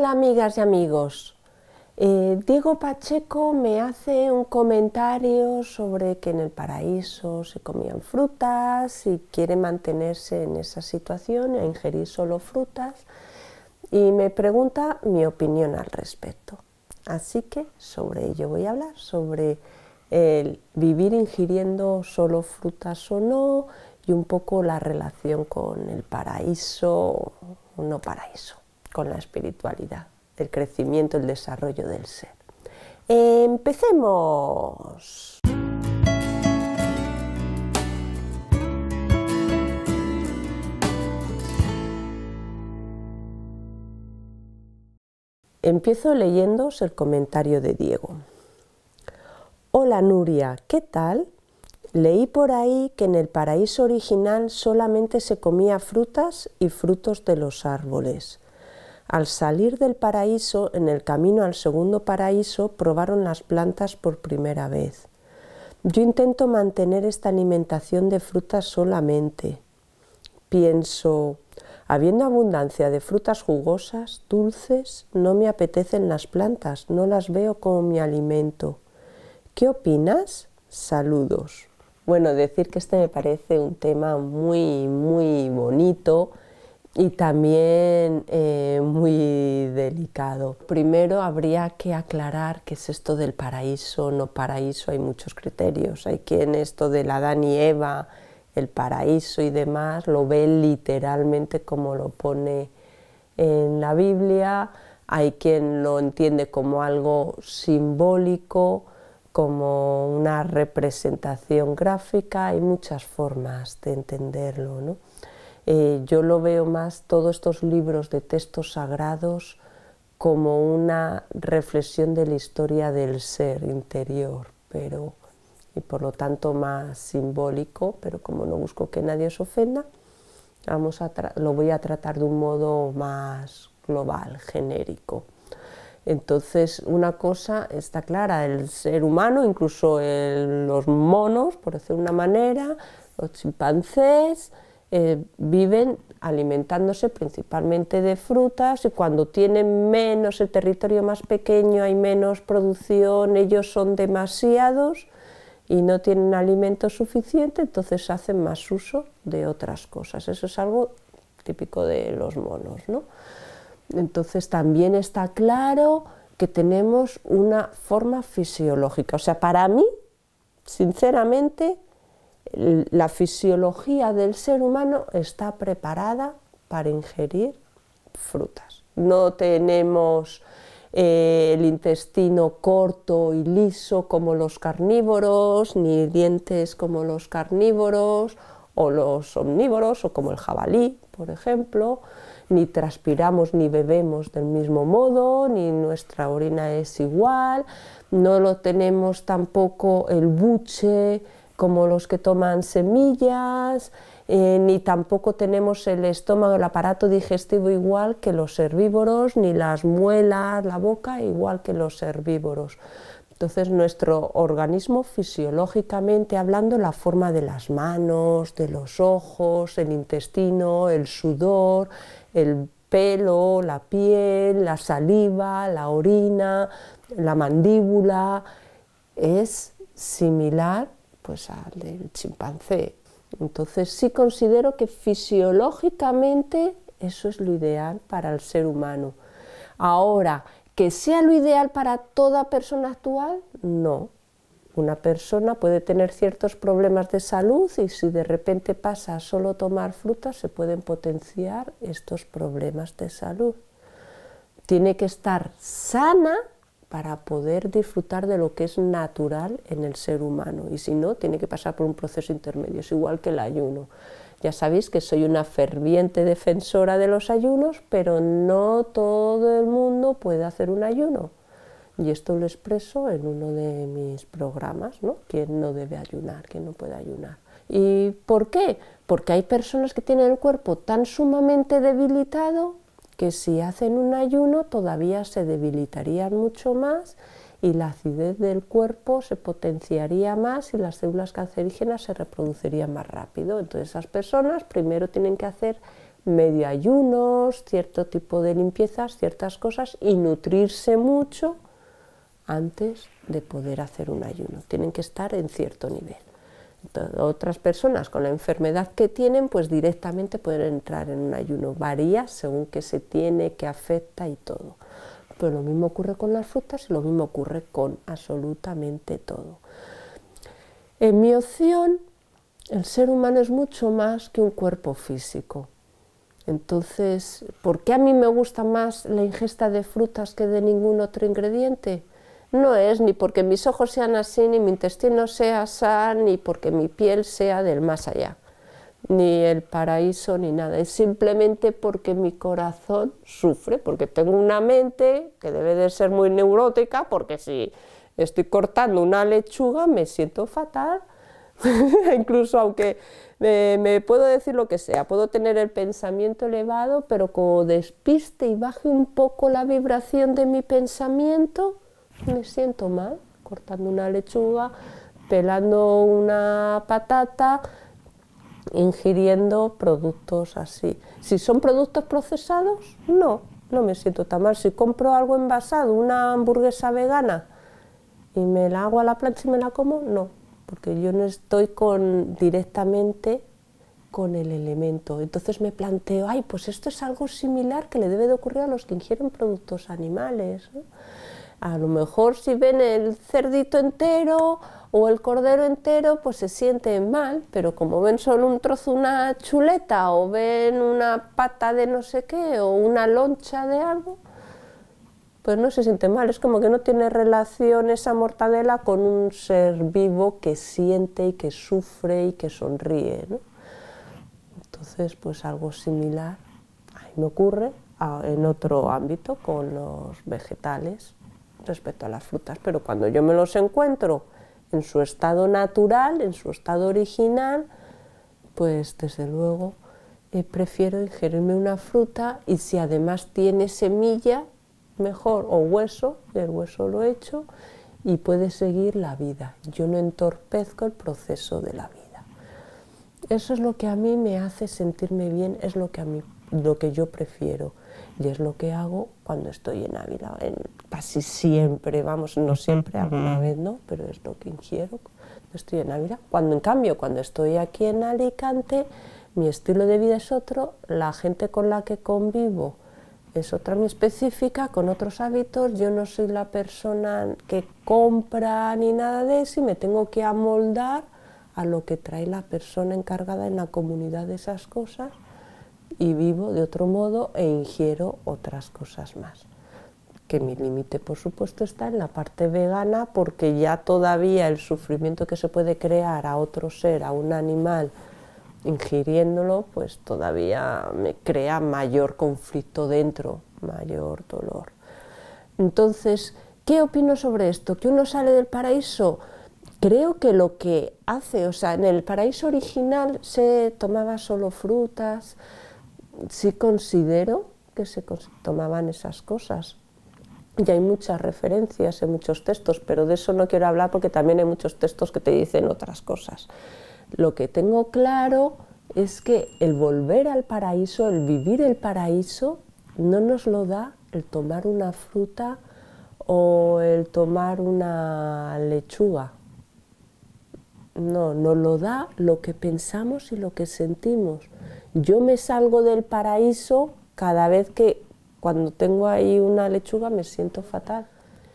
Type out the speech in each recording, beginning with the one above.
Hola amigas y amigos, Diego Pacheco me hace un comentario sobre que en el paraíso se comían frutas y quiere mantenerse en esa situación, a ingerir solo frutas, y me pregunta mi opinión al respecto. Así que sobre ello voy a hablar, sobre el vivir ingiriendo solo frutas o no, y un poco la relación con el paraíso o no paraíso, con la espiritualidad, el crecimiento, el desarrollo del ser. ¡Empecemos! Empiezo leyéndoos el comentario de Diego. Hola Nuria, ¿qué tal? Leí por ahí que en el paraíso original solamente se comía frutas y frutos de los árboles. Al salir del paraíso, en el camino al segundo paraíso, probaron las plantas por primera vez. Yo intento mantener esta alimentación de frutas solamente. Pienso, habiendo abundancia de frutas jugosas, dulces, no me apetecen las plantas, no las veo como mi alimento. ¿Qué opinas? Saludos. Bueno, decir que este me parece un tema muy bonito y también muy delicado. Primero habría que aclarar qué es esto del paraíso, no paraíso, hay muchos criterios. Hay quien esto del Adán y Eva, el paraíso y demás, lo ve literalmente como lo pone en la Biblia. Hay quien lo entiende como algo simbólico, como una representación gráfica. Hay muchas formas de entenderlo, ¿no? Yo lo veo más, todos estos libros de textos sagrados, como una reflexión de la historia del ser interior, y por lo tanto más simbólico, pero como no busco que nadie se ofenda, lo voy a tratar de un modo más global, genérico. Entonces, una cosa está clara, el ser humano, incluso los monos, por decir una manera, los chimpancés, viven alimentándose principalmente de frutas, y cuando tienen menos, el territorio más pequeño, hay menos producción, ellos son demasiados y no tienen alimento suficiente, entonces hacen más uso de otras cosas. Eso es algo típico de los monos, ¿no? Entonces también está claro que tenemos una forma fisiológica. O sea, para mí, sinceramente, la fisiología del ser humano está preparada para ingerir frutas. No tenemos el intestino corto y liso como los carnívoros, ni dientes como los carnívoros o los omnívoros, o como el jabalí, por ejemplo. Ni transpiramos ni bebemos del mismo modo, ni nuestra orina es igual, no lo tenemos tampoco el buche como los que toman semillas, ni tampoco tenemos el estómago, el aparato digestivo igual que los herbívoros, ni las muelas, la boca igual que los herbívoros. Entonces nuestro organismo, fisiológicamente hablando, la forma de las manos, de los ojos, el intestino, el sudor, el pelo, la piel, la saliva, la orina, la mandíbula, es similar pues al del chimpancé. Entonces sí considero que fisiológicamente eso es lo ideal para el ser humano. Ahora, ¿que sea lo ideal para toda persona actual? No. Una persona puede tener ciertos problemas de salud y si de repente pasa a solo tomar frutas se pueden potenciar estos problemas de salud. Tiene que estar sana para poder disfrutar de lo que es natural en el ser humano, y si no, tiene que pasar por un proceso intermedio, es igual que el ayuno. Ya sabéis que soy una ferviente defensora de los ayunos, pero no todo el mundo puede hacer un ayuno. Y esto lo expreso en uno de mis programas, ¿no? ¿Quién no debe ayunar? ¿Quién no puede ayunar? ¿Y por qué? Porque hay personas que tienen el cuerpo tan sumamente debilitado que si hacen un ayuno todavía se debilitarían mucho más y la acidez del cuerpo se potenciaría más y las células cancerígenas se reproducirían más rápido. Entonces esas personas primero tienen que hacer medio ayunos, cierto tipo de limpiezas, ciertas cosas, y nutrirse mucho antes de poder hacer un ayuno. Tienen que estar en cierto nivel. Entonces, otras personas con la enfermedad que tienen, pues directamente pueden entrar en un ayuno. Varía según qué se tiene, qué afecta y todo. Pero lo mismo ocurre con las frutas y lo mismo ocurre con absolutamente todo. En mi opción, el ser humano es mucho más que un cuerpo físico. Entonces, ¿por qué a mí me gusta más la ingesta de frutas que de ningún otro ingrediente? No es ni porque mis ojos sean así, ni mi intestino sea así, ni porque mi piel sea del más allá, ni el paraíso, ni nada. Es simplemente porque mi corazón sufre, porque tengo una mente que debe de ser muy neurótica, porque si estoy cortando una lechuga me siento fatal. Incluso aunque me puedo decir lo que sea, puedo tener el pensamiento elevado, pero como despiste y baje un poco la vibración de mi pensamiento, me siento mal, cortando una lechuga, pelando una patata, ingiriendo productos así. Si son productos procesados, no me siento tan mal. Si compro algo envasado, una hamburguesa vegana, y me la hago a la plancha y me la como, no, porque yo no estoy directamente con el elemento. Entonces me planteo, ay, pues esto es algo similar que le debe de ocurrir a los que ingieren productos animales, ¿no? A lo mejor si ven el cerdito entero o el cordero entero, pues se sienten mal, pero como ven solo un trozo, una chuleta, o ven una pata de no sé qué, o una loncha de algo, pues no se siente mal. Es como que no tiene relación esa mortadela con un ser vivo que siente y que sufre y que sonríe, ¿no? Entonces, pues algo similar ahí me ocurre en otro ámbito con los vegetales respecto a las frutas, pero cuando yo me los encuentro en su estado natural, en su estado original, pues desde luego prefiero ingerirme una fruta, y si además tiene semilla, mejor, o hueso, el hueso lo echo y puede seguir la vida. Yo no entorpezco el proceso de la vida. Eso es lo que a mí me hace sentirme bien, es lo que yo prefiero, y es lo que hago cuando estoy en Ávila, casi siempre, vamos, no siempre, alguna vez no, pero es lo que ingiero cuando estoy en Ávila. En cambio, cuando estoy aquí en Alicante, mi estilo de vida es otro, la gente con la que convivo es otra muy específica, con otros hábitos. Yo no soy la persona que compra ni nada de eso, y me tengo que amoldar a lo que trae la persona encargada en la comunidad de esas cosas, y vivo de otro modo e ingiero otras cosas más. Que mi límite, por supuesto, está en la parte vegana, porque ya todavía el sufrimiento que se puede crear a otro ser, a un animal, ingiriéndolo, pues todavía me crea mayor conflicto dentro, mayor dolor. Entonces, ¿qué opino sobre esto? ¿Que uno sale del paraíso? Creo que lo que hace, o sea, en el paraíso original se tomaba solo frutas, sí considero que se tomaban esas cosas. Y hay muchas referencias en muchos textos, pero de eso no quiero hablar porque también hay muchos textos que te dicen otras cosas. Lo que tengo claro es que el volver al paraíso, el vivir el paraíso, no nos lo da el tomar una fruta o el tomar una lechuga. No, nos lo da lo que pensamos y lo que sentimos. Yo me salgo del paraíso cada vez que, cuando tengo ahí una lechuga, me siento fatal.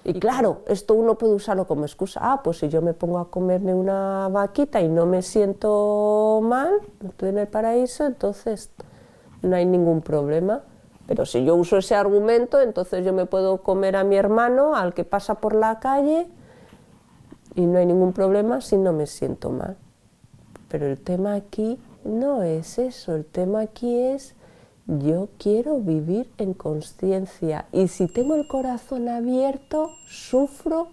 Y claro, esto uno puede usarlo como excusa. Pues si yo me pongo a comerme una vaquita y no me siento mal, estoy en el paraíso, entonces no hay ningún problema. Pero si yo uso ese argumento, entonces yo me puedo comer a mi hermano, al que pasa por la calle, y no hay ningún problema si no me siento mal. Pero el tema aquí no es eso, el tema aquí es: yo quiero vivir en consciencia, y si tengo el corazón abierto, sufro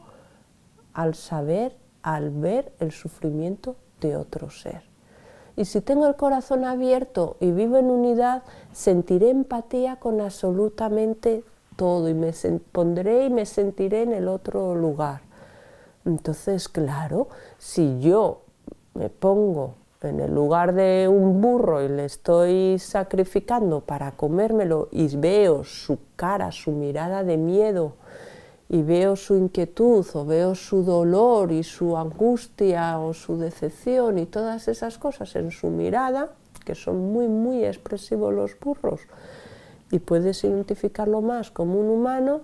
al ver el sufrimiento de otro ser. Y si tengo el corazón abierto y vivo en unidad, sentiré empatía con absolutamente todo, y me pondré y me sentiré en el otro lugar. Entonces, claro, si yo me pongo en el lugar de un burro y le estoy sacrificando para comérmelo y veo su cara, su mirada de miedo, y veo su inquietud o veo su dolor y su angustia o su decepción y todas esas cosas en su mirada, que son muy expresivos los burros, y puedes identificarlo más como un humano,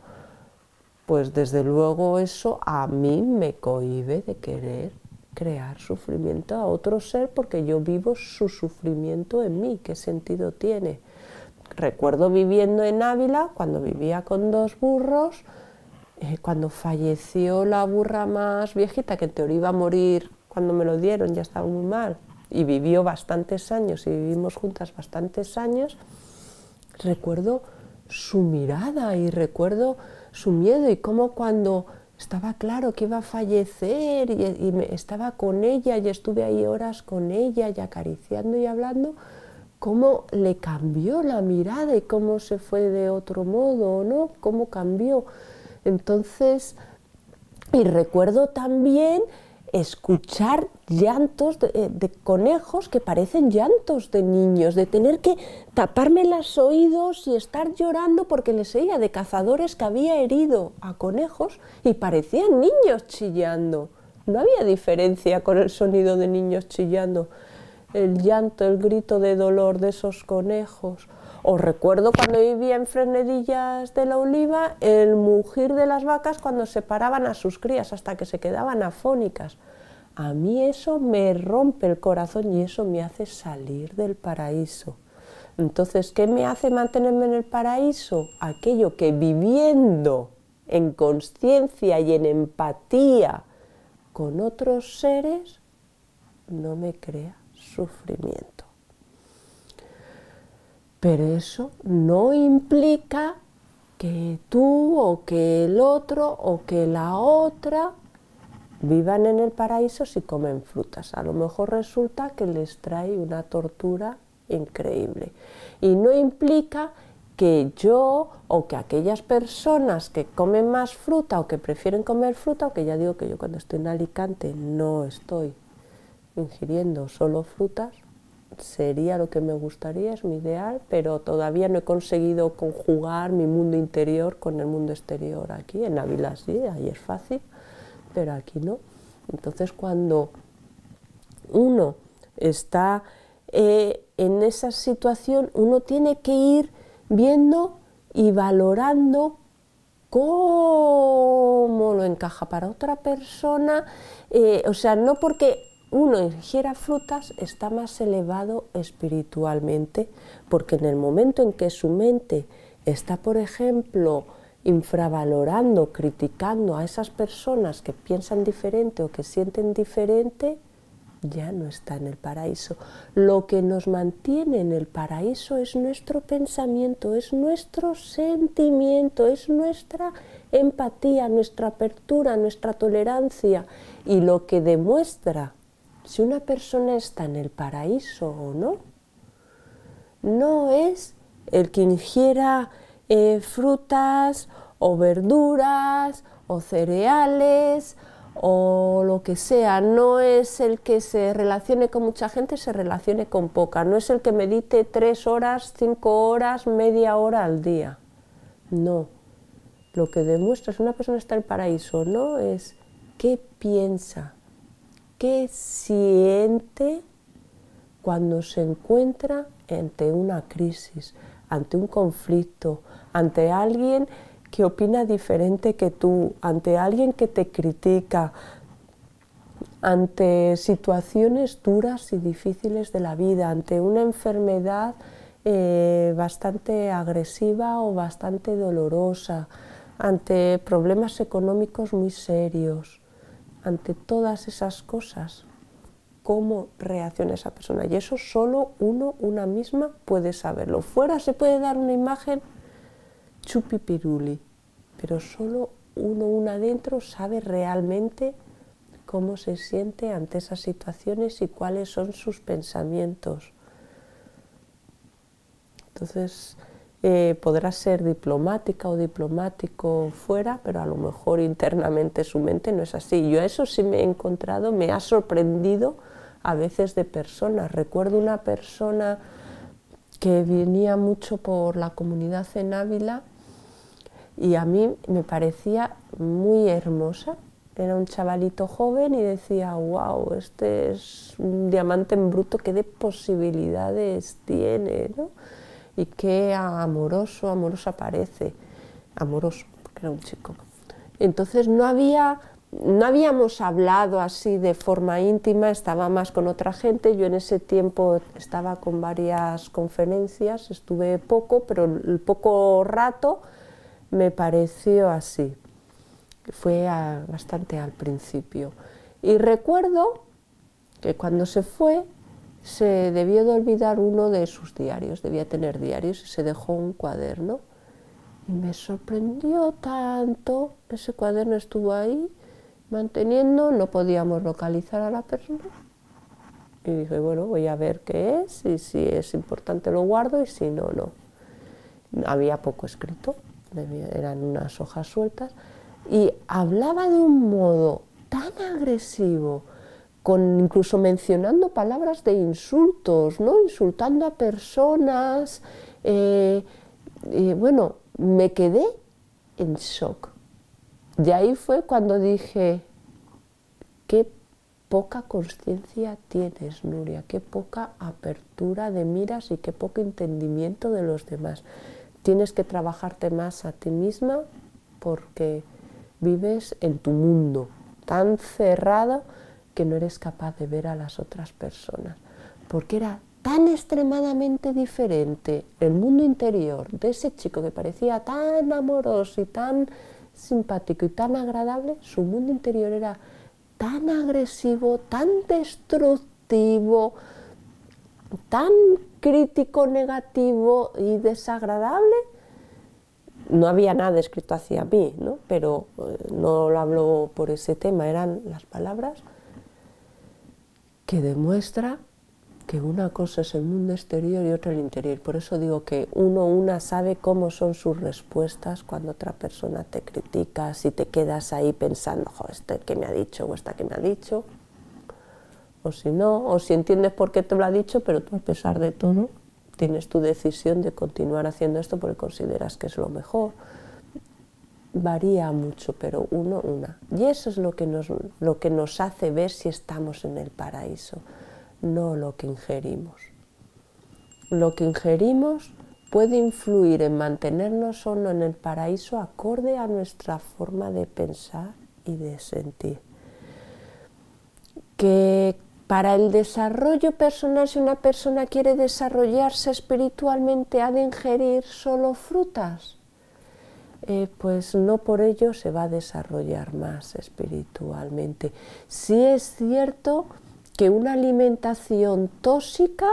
pues desde luego eso a mí me cohíbe de querer crear sufrimiento a otro ser, porque yo vivo su sufrimiento en mí. ¿Qué sentido tiene? Recuerdo viviendo en Ávila, cuando vivía con 2 burros, cuando falleció la burra más viejita, que en teoría iba a morir cuando me lo dieron, ya estaba muy mal, y vivió bastantes años y vivimos juntas bastantes años, recuerdo su mirada y recuerdo su miedo, y cómo cuando estaba claro que iba a fallecer y estaba con ella y estuve ahí horas con ella y acariciando y hablando, cómo le cambió la mirada y cómo se fue de otro modo, ¿no? Cómo cambió. Entonces, y recuerdo también escuchar llantos de conejos que parecen llantos de niños, de tener que taparme los oídos y estar llorando porque les oía de cazadores que había herido a conejos y parecían niños chillando. No había diferencia con el sonido de niños chillando, el llanto, el grito de dolor de esos conejos. Os recuerdo cuando vivía en Fresnedillas de la Oliva, el mugir de las vacas cuando separaban a sus crías hasta que se quedaban afónicas. A mí eso me rompe el corazón y eso me hace salir del paraíso. Entonces, ¿qué me hace mantenerme en el paraíso? Aquello que viviendo en consciencia y en empatía con otros seres no me crea sufrimiento. Pero eso no implica que tú o que el otro o que la otra vivan en el paraíso si comen frutas. A lo mejor resulta que les trae una tortura increíble. Y no implica que yo o que aquellas personas que comen más fruta o que prefieren comer fruta, aunque ya digo que yo cuando estoy en Alicante no estoy ingiriendo solo frutas, sería lo que me gustaría, es mi ideal, pero todavía no he conseguido conjugar mi mundo interior con el mundo exterior aquí. En Ávila sí, ahí es fácil, pero aquí no. Entonces, cuando uno está en esa situación, uno tiene que ir viendo y valorando cómo lo encaja para otra persona, o sea, no porque uno ingiera frutas está más elevado espiritualmente, porque en el momento en que su mente está, por ejemplo, infravalorando, criticando a esas personas que piensan diferente o que sienten diferente, ya no está en el paraíso. Lo que nos mantiene en el paraíso es nuestro pensamiento, es nuestro sentimiento, es nuestra empatía, nuestra apertura, nuestra tolerancia, y lo que demuestra si una persona está en el paraíso o no, no es el que ingiera frutas o verduras o cereales o lo que sea, no es el que se relacione con mucha gente, se relacione con poca, no es el que medite 3 horas, 5 horas, media hora al día. No, lo que demuestra si una persona está en el paraíso o no es qué piensa, qué siente cuando se encuentra ante una crisis, ante un conflicto, ante alguien que opina diferente que tú, ante alguien que te critica, ante situaciones duras y difíciles de la vida, ante una enfermedad bastante agresiva o bastante dolorosa, ante problemas económicos muy serios. Ante todas esas cosas, ¿cómo reacciona esa persona? Y eso solo una misma puede saberlo. Fuera se puede dar una imagen chupipiruli, pero solo una adentro sabe realmente cómo se siente ante esas situaciones y cuáles son sus pensamientos. Entonces, podrá ser diplomática o diplomático fuera, pero a lo mejor internamente su mente no es así. Yo a eso sí me he encontrado, me ha sorprendido a veces de personas. Recuerdo una persona que venía mucho por la comunidad en Ávila y a mí me parecía muy hermosa. Era un chavalito joven y decía, wow, este es un diamante en bruto, qué de posibilidades tiene, ¿no? Y qué amorosa parece. Amoroso, porque era un chico. Entonces no habíamos hablado así de forma íntima, estaba más con otra gente. Yo en ese tiempo estaba con varias conferencias, estuve poco, pero el poco rato me pareció así. Fue bastante al principio. Y recuerdo que cuando se fue, se debió de olvidar uno de sus diarios, debía tener diarios, y se dejó un cuaderno. Y me sorprendió tanto, ese cuaderno estuvo ahí manteniendo, no podíamos localizar a la persona. Y dije, bueno, voy a ver qué es, y si es importante lo guardo, y si no, no. Había poco escrito, eran unas hojas sueltas, y hablaba de un modo tan agresivo, incluso mencionando palabras de insultos, ¿no? Insultando a personas. Bueno, me quedé en shock. Y ahí fue cuando dije, qué poca conciencia tienes, Nuria, qué poca apertura de miras y qué poco entendimiento de los demás. Tienes que trabajarte más a ti misma porque vives en tu mundo tan cerrado que no eres capaz de ver a las otras personas, porque era tan extremadamente diferente el mundo interior de ese chico que parecía tan amoroso y tan simpático y tan agradable. Su mundo interior era tan agresivo, tan destructivo, tan crítico, negativo y desagradable. No había nada escrito hacia mí, ¿no? Pero no lo hablo por ese tema, eran las palabras, que demuestra que una cosa es el mundo exterior y otra el interior. Por eso digo que una sabe cómo son sus respuestas cuando otra persona te critica, si te quedas ahí pensando, jo, este que me ha dicho o esta que me ha dicho, o si no, o si entiendes por qué te lo ha dicho, pero tú a pesar de todo tienes tu decisión de continuar haciendo esto porque consideras que es lo mejor. Varía mucho, pero una. Y eso es lo que nos hace ver si estamos en el paraíso, no lo que ingerimos. Lo que ingerimos puede influir en mantenernos o no en el paraíso acorde a nuestra forma de pensar y de sentir. Que para el desarrollo personal, si una persona quiere desarrollarse espiritualmente, ¿ha de ingerir solo frutas? Pues no por ello se va a desarrollar más espiritualmente. Sí es cierto que una alimentación tóxica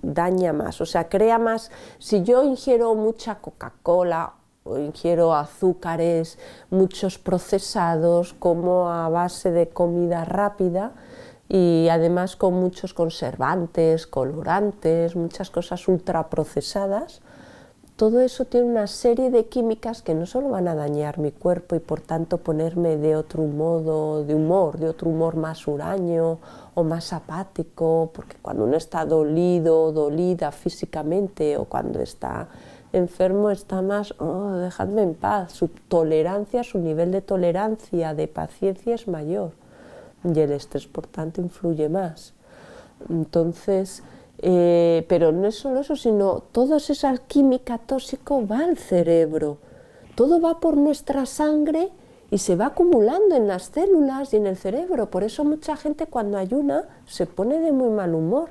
daña más, o sea, crea más. Si yo ingiero mucha Coca-Cola o ingiero azúcares, muchos procesados, como a base de comida rápida y además con muchos conservantes, colorantes, muchas cosas ultraprocesadas, todo eso tiene una serie de químicas que no solo van a dañar mi cuerpo y por tanto ponerme de otro modo de otro humor más huraño o más apático, porque cuando uno está dolido, dolida físicamente, o cuando está enfermo está más, oh, dejadme en paz, su tolerancia, su nivel de tolerancia, de paciencia es mayor y el estrés por tanto influye más. Entonces, pero no es solo eso, sino toda esa química tóxica va al cerebro, todo va por nuestra sangre y se va acumulando en las células y en el cerebro. Por eso mucha gente cuando ayuna se pone de muy mal humor,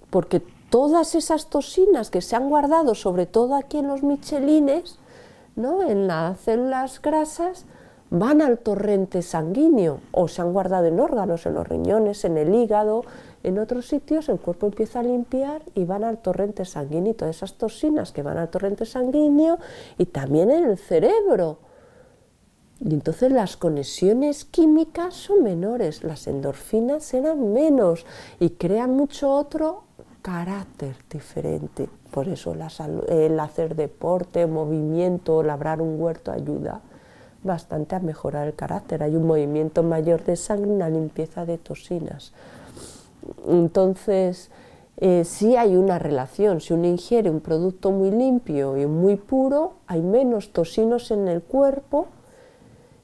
porque todas esas toxinas que se han guardado, sobre todo aquí en los michelines, ¿no?, en las células grasas, van al torrente sanguíneo o se han guardado en órganos, en los riñones, en el hígado, en otros sitios. El cuerpo empieza a limpiar y van al torrente sanguíneo, y todas esas toxinas que van al torrente sanguíneo y también en el cerebro. Y entonces las conexiones químicas son menores, las endorfinas eran menos y crean mucho otro carácter diferente. Por eso el hacer deporte, movimiento, labrar un huerto ayuda bastante a mejorar el carácter. Hay un movimiento mayor de sangre, una limpieza de toxinas. Entonces, sí hay una relación. Si uno ingiere un producto muy limpio y muy puro, hay menos toxinas en el cuerpo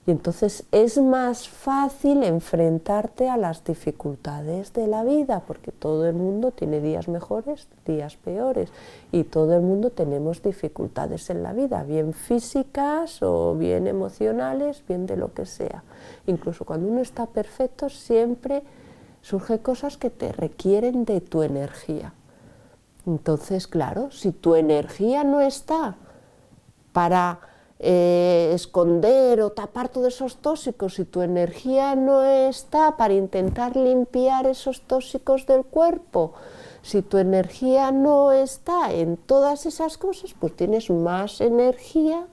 y entonces es más fácil enfrentarte a las dificultades de la vida, porque todo el mundo tiene días mejores, días peores, y todo el mundo tenemos dificultades en la vida, bien físicas o bien emocionales, bien de lo que sea. Incluso cuando uno está perfecto, siempre surgen cosas que te requieren de tu energía. Entonces, claro, si tu energía no está para esconder o tapar todos esos tóxicos, si tu energía no está para intentar limpiar esos tóxicos del cuerpo, si tu energía no está en todas esas cosas, pues tienes más energía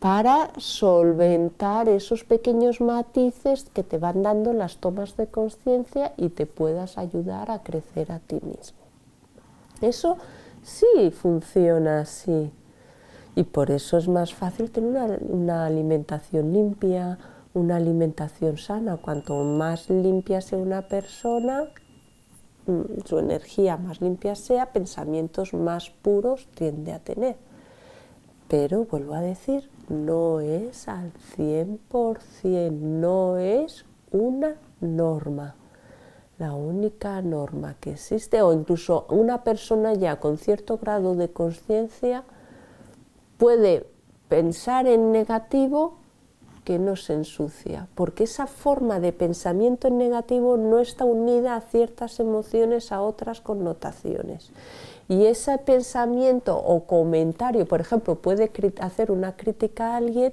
para solventar esos pequeños matices que te van dando las tomas de conciencia y te puedas ayudar a crecer a ti mismo. Eso sí funciona así. Y por eso es más fácil tener una alimentación limpia, una alimentación sana. Cuanto más limpia sea una persona, su energía más limpia sea, pensamientos más puros tiende a tener. Pero, vuelvo a decir, no es al 100%, no es una norma. La única norma que existe, o incluso una persona ya con cierto grado de conciencia, puede pensar en negativo que no se ensucia, porque esa forma de pensamiento en negativo no está unida a ciertas emociones, a otras connotaciones. Y ese pensamiento o comentario, por ejemplo, puede hacer una crítica a alguien,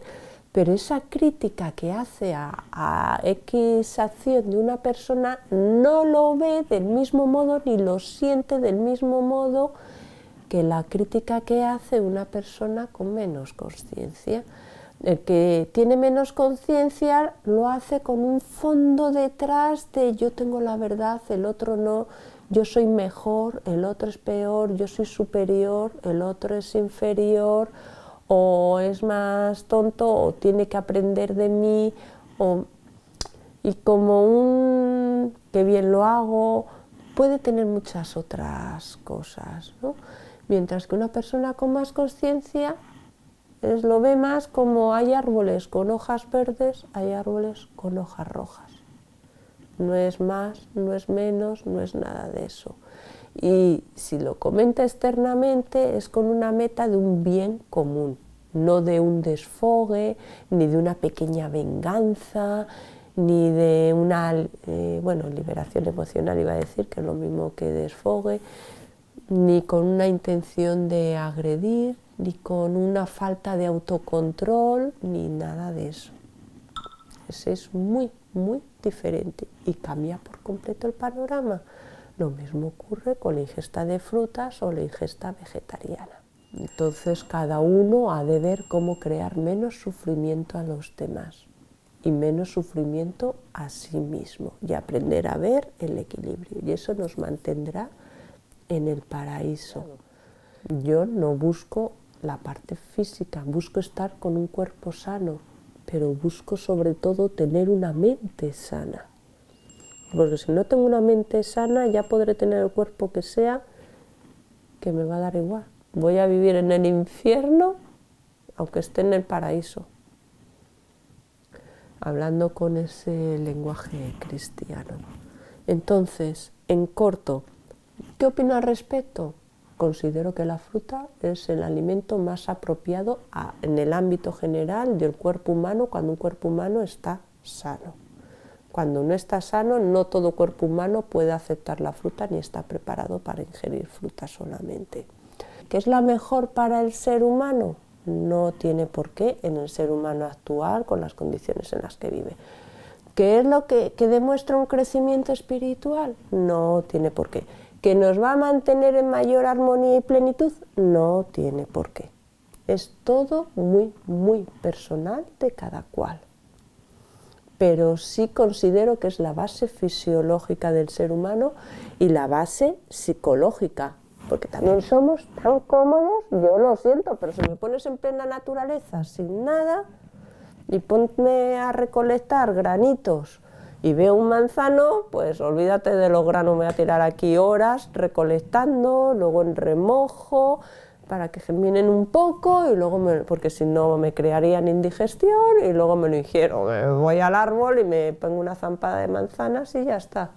pero esa crítica que hace a X acción de una persona no lo ve del mismo modo ni lo siente del mismo modo que la crítica que hace una persona con menos conciencia. El que tiene menos conciencia lo hace con un fondo detrás de yo tengo la verdad, el otro no, yo soy mejor, el otro es peor, yo soy superior, el otro es inferior, o es más tonto, o tiene que aprender de mí, y como un que bien lo hago, puede tener muchas otras cosas, ¿no? Mientras que una persona con más conciencia lo ve más como hay árboles con hojas verdes, hay árboles con hojas rojas. No es más, no es menos, no es nada de eso. Y si lo comenta externamente es con una meta de un bien común, no de un desfogue, ni de una pequeña venganza, ni de una liberación emocional, iba a decir, que es lo mismo que desfogue, ni con una intención de agredir, ni con una falta de autocontrol, ni nada de eso. Ese es muy, muy diferente y cambia por completo el panorama. Lo mismo ocurre con la ingesta de frutas o la ingesta vegetariana. Entonces cada uno ha de ver cómo crear menos sufrimiento a los demás y menos sufrimiento a sí mismo y aprender a ver el equilibrio, y eso nos mantendrá en el paraíso. Yo no busco la parte física, busco estar con un cuerpo sano, pero busco sobre todo tener una mente sana, porque si no tengo una mente sana ya podré tener el cuerpo que sea, que me va a dar igual. Voy a vivir en el infierno aunque esté en el paraíso, hablando con ese lenguaje cristiano. Entonces, en corto, ¿qué opino al respecto? Considero que la fruta es el alimento más apropiado en el ámbito general del cuerpo humano cuando un cuerpo humano está sano. Cuando no está sano, no todo cuerpo humano puede aceptar la fruta ni está preparado para ingerir fruta solamente. ¿Qué es la mejor para el ser humano? No tiene por qué en el ser humano actual con las condiciones en las que vive. ¿Qué es lo que demuestra un crecimiento espiritual? No tiene por qué. ¿Que nos va a mantener en mayor armonía y plenitud? No tiene por qué. Es todo muy, muy personal de cada cual. Pero sí considero que es la base fisiológica del ser humano y la base psicológica, porque también somos tan cómodos, yo lo siento, pero si me pones en plena naturaleza sin nada y ponme a recolectar granitos y veo un manzano, pues olvídate de los granos, me voy a tirar aquí horas recolectando, luego en remojo, para que germinen un poco, y luego porque si no me crearían indigestión y luego me lo ingiero. Me voy al árbol y me pongo una zampada de manzanas y ya está.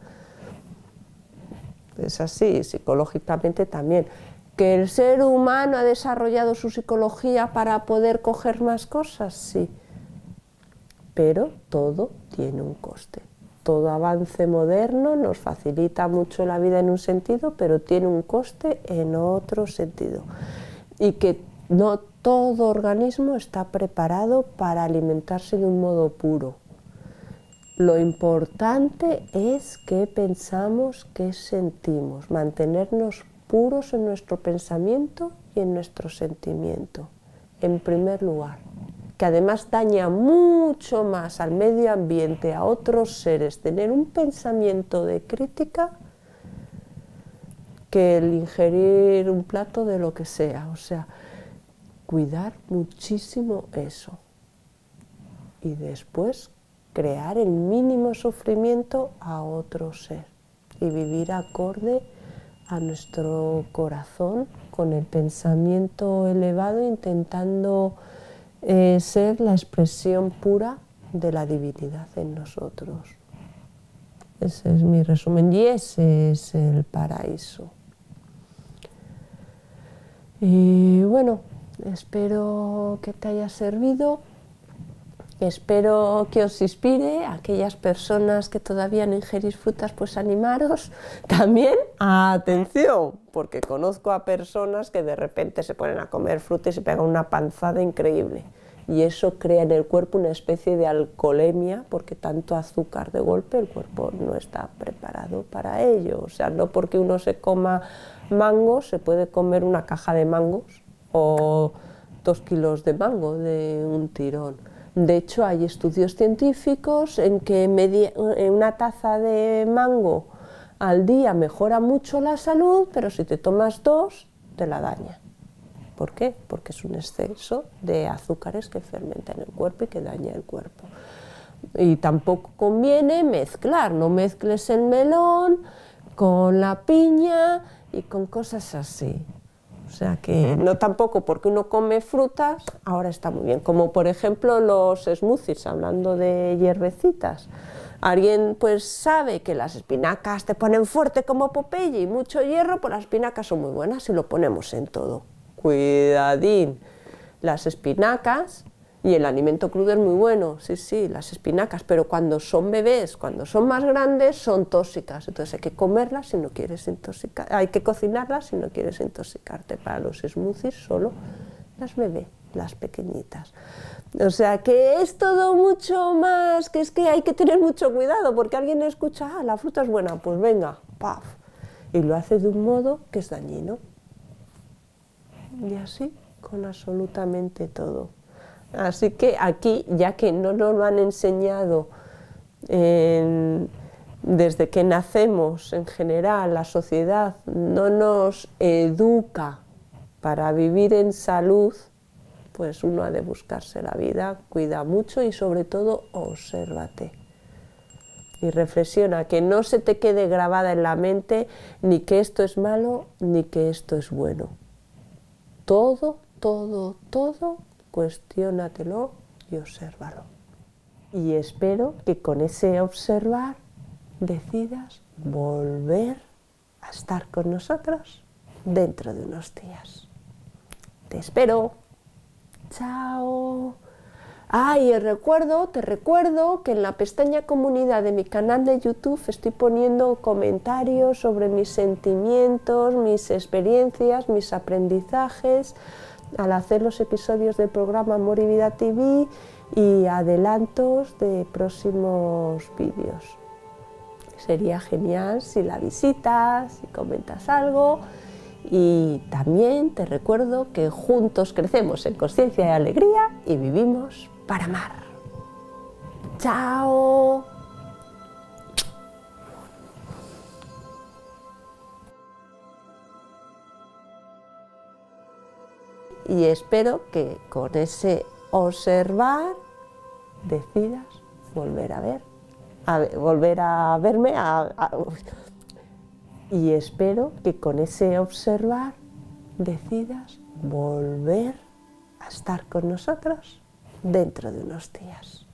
Es así, psicológicamente también. ¿Que el ser humano ha desarrollado su psicología para poder coger más cosas? Sí. Pero todo tiene un coste. Todo avance moderno nos facilita mucho la vida en un sentido, pero tiene un coste en otro sentido. Y que no todo organismo está preparado para alimentarse de un modo puro. Lo importante es qué pensamos, qué sentimos, mantenernos puros en nuestro pensamiento y en nuestro sentimiento, en primer lugar, que además daña mucho más al medio ambiente, a otros seres, tener un pensamiento de crítica que el ingerir un plato de lo que sea. O sea, cuidar muchísimo eso. Y después crear el mínimo sufrimiento a otro ser y vivir acorde a nuestro corazón con el pensamiento elevado, intentando ser la expresión pura de la divinidad en nosotros. Ese es mi resumen y ese es el paraíso. Y bueno, espero que te haya servido. Espero que os inspire a aquellas personas que todavía no ingerís frutas, pues animaros. También, atención, porque conozco a personas que de repente se ponen a comer fruta y se pegan una panzada increíble. Y eso crea en el cuerpo una especie de alcoholemia, porque tanto azúcar de golpe el cuerpo no está preparado para ello. O sea, no porque uno se coma mangos, se puede comer una caja de mangos o 2 kilos de mango de un tirón. De hecho, hay estudios científicos en que una taza de mango al día mejora mucho la salud, pero si te tomas 2, te la daña. ¿Por qué? Porque es un exceso de azúcares que fermentan el cuerpo y que daña el cuerpo. Y tampoco conviene mezclar, no mezcles el melón con la piña y con cosas así. O sea que no tampoco porque uno come frutas, ahora está muy bien. Como por ejemplo los smoothies, hablando de hierbecitas. Alguien pues sabe que las espinacas te ponen fuerte como Popeye y mucho hierro, pues las espinacas son muy buenas y lo ponemos en todo. Cuidadín, las espinacas y el alimento crudo es muy bueno, sí, las espinacas, pero cuando son bebés, cuando son más grandes, son tóxicas, entonces hay que comerlas si no quieres intoxicar, hay que cocinarlas si no quieres intoxicarte. Para los smoothies solo las bebés, las pequeñitas. O sea que es todo mucho más, que es que hay que tener mucho cuidado, porque alguien escucha, ah, la fruta es buena, pues venga, paf, y lo hace de un modo que es dañino. Y así con absolutamente todo. Así que aquí, ya que no nos lo han enseñado desde que nacemos, en general, la sociedad no nos educa para vivir en salud, pues uno ha de buscarse la vida, cuida mucho y sobre todo obsérvate. Y reflexiona, que no se te quede grabada en la mente ni que esto es malo ni que esto es bueno. Todo, cuestiónatelo y obsérvalo. Y espero que con ese observar decidas volver a estar con nosotros dentro de unos días. Te espero. Chao. Y te recuerdo que en la pestaña comunidad de mi canal de YouTube estoy poniendo comentarios sobre mis sentimientos, mis experiencias, mis aprendizajes al hacer los episodios del programa Amor y Vida TV y adelantos de próximos vídeos. Sería genial si la visitas, si comentas algo. Y también te recuerdo que juntos crecemos en conciencia y alegría y vivimos para amar. ¡Chao! y espero que con ese observar decidas volver a verme, y espero que con ese observar decidas volver a estar con nosotros dentro de unos días.